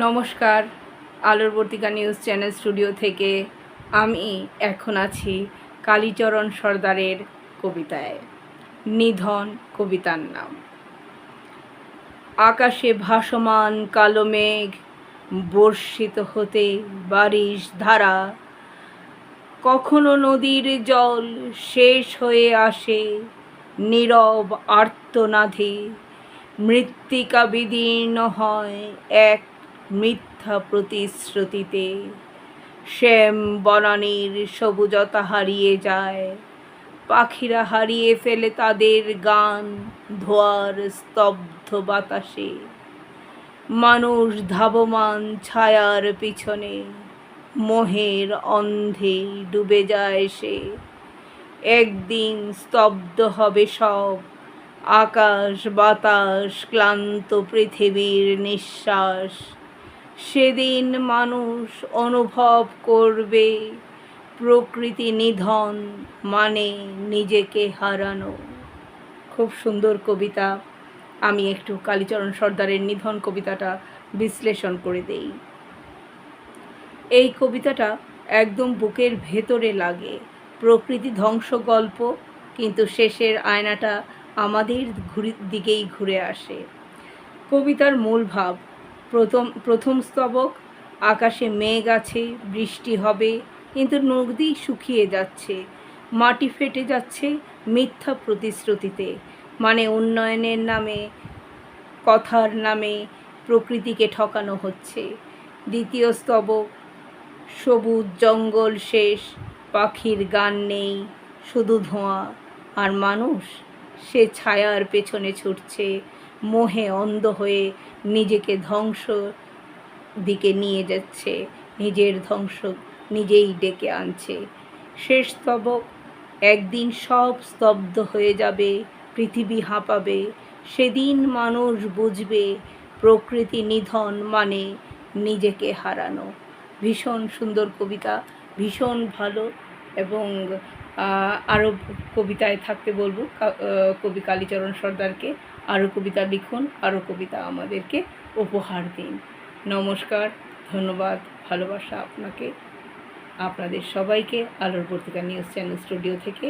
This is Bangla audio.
নমস্কার, আলোর বর্তিকা নিউজ চ্যানেল স্টুডিও থেকে আমি এখন আছি কালীচরণ সর্দারের কবিতায়। নিধন কবিতার নাম। আকাশে ভাসমান কালো মেঘ, বর্ষিত হতে বারিশ ধারা, কখনো নদীর জল শেষ হয়ে আসে নীরব আর্তনাদে, মৃত্তিকা বিদীর্ণ হয় এক মিথ্যা প্রতিশ্রুতিতে, শ্যাম বনানীর সবুজতা হারিয়ে যায়, পাখিরা হারিয়ে ফেলে তাদের গান ধোয়ার স্তব্ধ বাতাসে, মানুষ ধাবমান ছায়ার পিছনে মোহের অন্ধে ডুবে যায় সে। একদিন স্তব্ধ হবে সব, আকাশ বাতাস ক্লান্ত পৃথিবীর নিঃশ্বাস, সেদিন মানুষ অনুভব করবে প্রকৃতি নিধন মানে নিজেকে হারানো। খুব সুন্দর কবিতা। আমি একটু কালীচরণ সর্দারের নিধন কবিতাটা বিশ্লেষণ করে দেই। এই কবিতাটা একদম বুকের ভেতরে লাগে। প্রকৃতি ধ্বংস গল্প, কিন্তু শেষের আয়নাটা আমাদের দিকেই ঘুরে আসে। কবিতার মূল ভাব, প্রথম স্তবক, আকাশে মেঘ আছে, বৃষ্টি হবে, কিন্তু নদী শুকিয়ে যাচ্ছে, মাটি ফেটে যাচ্ছে মিথ্যা প্রতিশ্রুতিতে, মানে উন্নয়নের নামে, কথার নামে প্রকৃতিকে ঠকানো হচ্ছে। দ্বিতীয় স্তবক, সবুজ জঙ্গল শেষ, পাখির গান নেই, শুধু ধোঁয়া, আর মানুষ সে ছায়ার পেছনে ছুটছে, মোহে অন্ধ হয়ে নিজেকে ধ্বংস দিকে নিয়ে যাচ্ছে, নিজের ধ্বংস নিজেই ডেকে আনছে। শেষ স্তবক, একদিন সব স্তব্ধ হয়ে যাবে, পৃথিবী হাঁপাবে, সেদিন মানুষ বুঝবে প্রকৃতি নিধন মানে নিজেকে হারানো। ভীষণ সুন্দর কবিতা, ভীষণ ভালো। এবং আরও কবিতায় থাকতে বলবো কবি কালীচরণ সর্দারকে, আরও কবিতা লিখুন, আরও কবিতা আমাদেরকে উপহার দিন। নমস্কার, ধন্যবাদ, ভালোবাসা আপনাকে, আপনাদের সবাইকে আলোর বর্তিকা নিউজ চ্যানেল স্টুডিও থেকে।